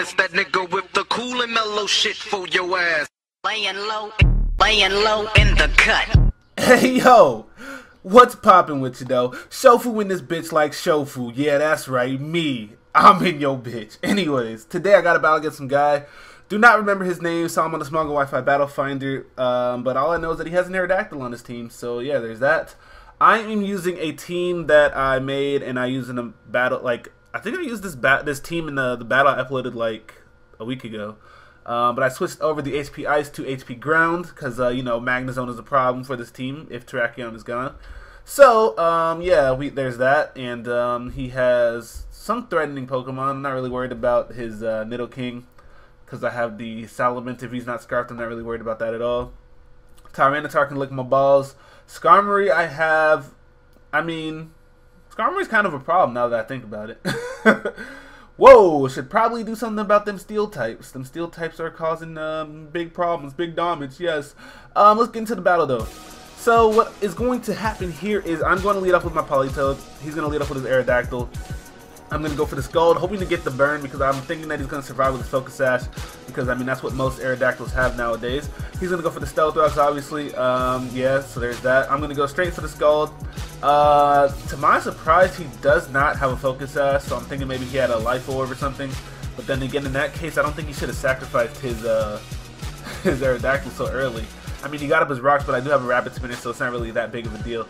It's that nigga with the cool and mellow shit for your ass. Laying low in the cut. Hey yo, what's poppin' with you though? Shofu in this bitch like shofu. Yeah, that's right, me. I'm in your bitch. Anyways, today I got a battle against some guy. Do not remember his name, saw him on the Smuggle Wi-Fi Battle Finder. But all I know is that he has an Aerodactyl on his team. So yeah, there's that. I am using a team that I made, and I used in a battle. Like I think I used this team in the battle I uploaded like a week ago. But I switched over the HP Ice to HP Ground because, you know, Magnezone is a problem for this team if Terrakion is gone. So, yeah, there's that. And he has some threatening Pokemon. I'm not really worried about his Nidoking because I have the Salamence. If he's not Scarfed, I'm not really worried about that at all. Tyranitar can lick my balls. Skarmory I have... I mean, Skarmory's kind of a problem now that I think about it. Whoa, should probably do something about them steel types. Them steel types are causing big problems, big damage, yes. Let's get into the battle though. So what is going to happen here is I'm going to lead off with my Politoed. He's going to lead off with his Aerodactyl. I'm going to go for the Scald, hoping to get the burn because I'm thinking that he's going to survive with his Focus Sash because, I mean, that's what most Aerodactyls have nowadays. He's going to go for the Stealth Rocks, obviously. Yeah, so there's that. I'm going to go straight for the Scald. To my surprise, he does not have a Focus Sash, so I'm thinking maybe he had a Life Orb or something. But then again, in that case, I don't think he should have sacrificed his Aerodactyl so early. I mean, he got up his rocks, but I do have a Rapid Spinner, so it's not really that big of a deal.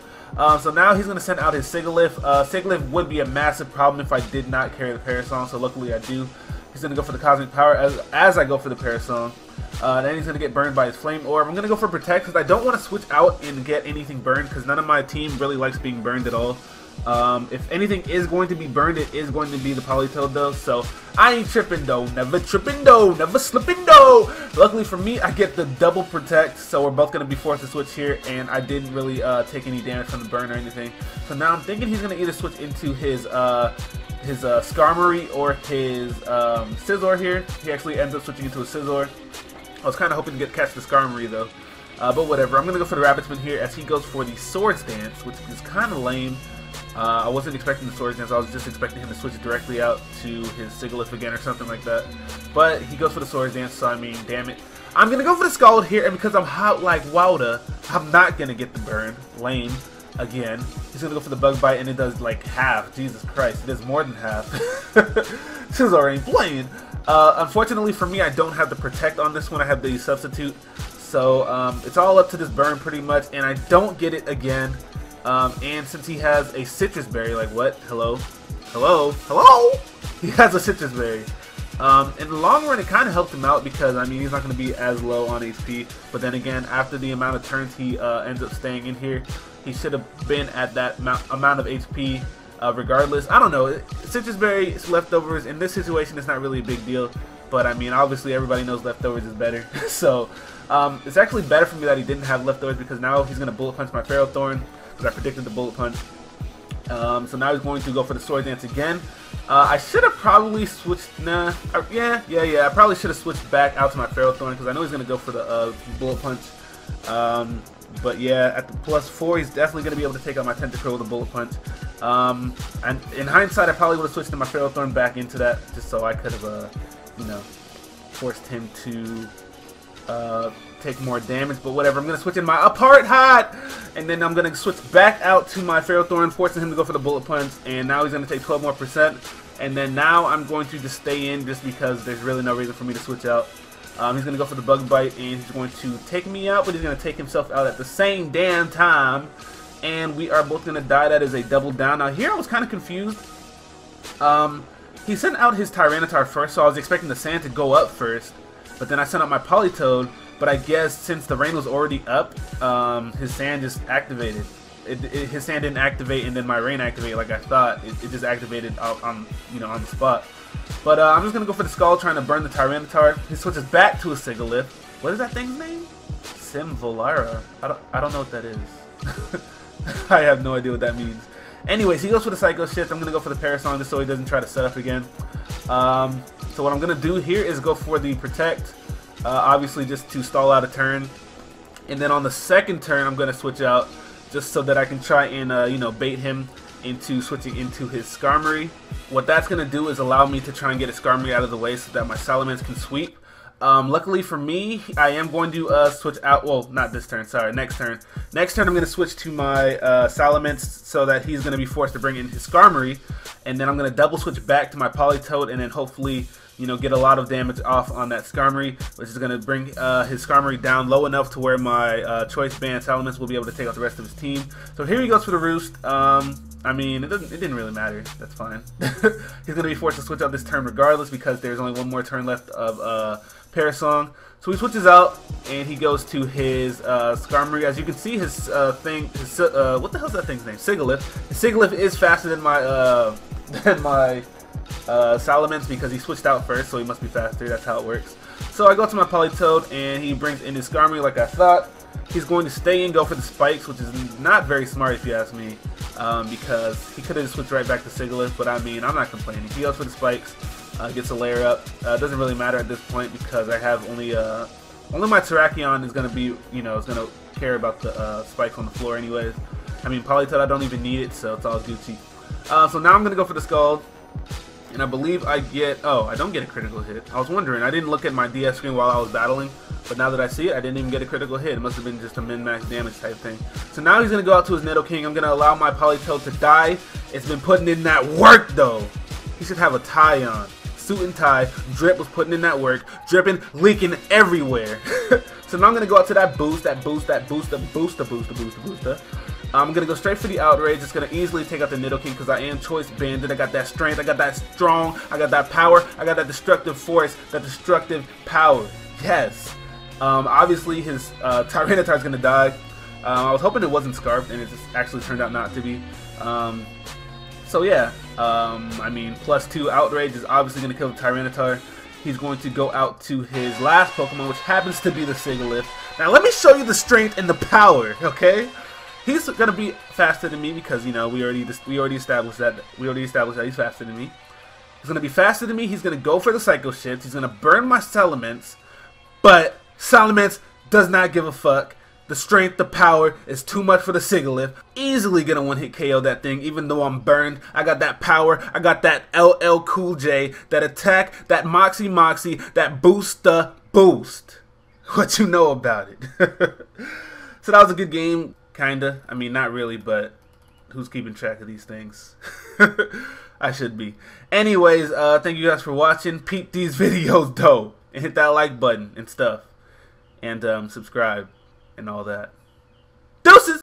So now he's going to send out his Sigilyph. Sigilyph would be a massive problem if I did not carry the Parasong, so luckily I do. He's going to go for the Cosmic Power as I go for the Parasong. Then he's going to get burned by his Flame Orb. I'm going to go for Protect because I don't want to switch out and get anything burned because none of my team really likes being burned at all. If anything is going to be burned, it is going to be the Politoed though, so I ain't tripping though, never tripping though, never slipping though. Luckily for me, I get the double Protect, so we're both going to be forced to switch here, and I didn't really take any damage from the burn or anything. So now I'm thinking he's going to either switch into his Skarmory or his Scizor here. He actually ends up switching into a Scizor. I was kind of hoping to catch the Skarmory though, but whatever. I'm going to go for the Rapid Spin here as he goes for the Swords Dance, which is kind of lame. I wasn't expecting the Swords Dance, I was just expecting him to switch directly out to his Sigilyph again or something like that. But he goes for the Swords Dance, so I mean, damn it. I'm going to go for the Scald here, and because I'm hot like Wowda, I'm not going to get the burn. Lame. Again. He's going to go for the Bug Bite, and it does like half. Jesus Christ, it does more than half. Scizor ain't playing. Unfortunately for me, I don't have the Protect on this one, I have the Substitute. So it's all up to this burn pretty much, and I don't get it again. And since he has a Citrus Berry, like what? Hello? Hello? Hello? He has a Citrus Berry. In the long run, it kind of helped him out because, I mean, he's not going to be as low on HP. But then again, after the amount of turns he ends up staying in here, he should have been at that amount of HP regardless. I don't know. Citrus Berry leftovers, in this situation, it's not really a big deal. But, I mean, obviously, everybody knows leftovers is better. So, it's actually better for me that he didn't have leftovers because now he's going to Bullet Punch my Ferrothorn. Because I predicted the Bullet Punch. So now he's going to go for the Sword Dance again. I should have probably switched. Nah. Yeah. I probably should have switched back out to my Ferrothorn because I know he's going to go for the Bullet Punch. But yeah, at the +4, he's definitely going to be able to take out my Tentacruel with a Bullet Punch. And in hindsight, I probably would have switched my Ferrothorn back into that just so I could have, you know, forced him to take more damage, but whatever. I'm going to switch in my Apart Hot, and then I'm going to switch back out to my Ferrothorn, forcing him to go for the Bullet Punch, and now he's going to take 12 more %, and then now I'm going to just stay in just because there's really no reason for me to switch out. He's going to go for the Bug Bite, and he's going to take me out, but he's going to take himself out at the same damn time, and we are both going to die. That is a double down. Now here I was kind of confused. He sent out his Tyranitar first, so I was expecting the sand to go up first, but then I sent out my Politoed. But I guess since the rain was already up, his sand just activated. His sand didn't activate, and then my rain activated like I thought. It just activated on the spot. But I'm just gonna go for the Skull, trying to burn the Tyranitar. He switches back to a Sigilyph. What is that thing's name? Simvolara. I don't know what that is. I have no idea what that means. Anyways, he goes for the Psycho Shift. I'm gonna go for the Parasong just so he doesn't try to set up again. So what I'm gonna do here is go for the Protect. Obviously just to stall out a turn, and then on the second turn I'm going to switch out just so that I can try and you know, bait him into switching into his Skarmory. What that's going to do is allow me to try and get a Skarmory out of the way so that my Salamence can sweep. Luckily for me, I am going to switch out, well, not this turn, sorry, next turn. Next turn I'm going to switch to my Salamence so that he's going to be forced to bring in his Skarmory, and then I'm going to double switch back to my Politoed, and then hopefully, you know, get a lot of damage off on that Skarmory, which is going to bring his Skarmory down low enough to where my Choice Band Salamence will be able to take out the rest of his team. So here he goes for the Roost. I mean, it didn't really matter. That's fine. He's going to be forced to switch out this turn regardless because there's only one more turn left of Parasong. So he switches out and he goes to his Skarmory. As you can see, his what the hell's that thing's name? Sigilyph. His Sigilyph is faster than my Salamence because he switched out first, so he must be faster. That's how it works. So I go to my Politoed and he brings in his Skarmory like I thought. He's going to stay and go for the spikes, which is not very smart if you ask me, because he could have switched right back to Sigilyph, but I mean, I'm not complaining. He goes for the spikes, gets a layer up. Doesn't really matter at this point because I have only my Terrakion is going to be, you know, is going to care about the spikes on the floor anyways. I mean, Politoed, I don't even need it, so it's all Gucci. So now I'm going to go for the Scald. And I believe I get, oh, I don't get a critical hit. I was wondering, I didn't look at my DS screen while I was battling, but now that I see it, I didn't even get a critical hit. It must have been just a min-max damage type thing. So now he's going to go out to his Nidoking. I'm going to allow my Politoed to die. It's been putting in that work, though. He should have a tie on. Suit and tie. Drip was putting in that work. Dripping, leaking everywhere. So now I'm going to go out to that booster. I'm going to go straight for the Outrage. It's going to easily take out the Nidoking because I am Choice Banded. I got that strength. I got that strong. I got that power. I got that destructive force. That destructive power. Yes. Obviously, his Tyranitar is going to die. I was hoping it wasn't Scarfed, and it just actually turned out not to be. So yeah. I mean, +2 Outrage is obviously going to kill the Tyranitar. He's going to go out to his last Pokemon, which happens to be the Sigilyph. Now, let me show you the strength and the power, okay? He's gonna be faster than me because, you know, we already established that he's faster than me. He's gonna be faster than me. He's gonna go for the Psycho Shift. He's gonna burn my Salamence, but Salamence does not give a fuck. The strength, the power is too much for the Sigilyph. Easily gonna one-hit KO that thing, even though I'm burned. I got that power. I got that LL Cool J, that attack, that Moxie, that booster boost. What you know about it? So that was a good game. Kinda. I mean, not really, but who's keeping track of these things? I should be. Anyways, thank you guys for watching. Peep these videos, though. And hit that like button and stuff. And subscribe and all that. Deuces!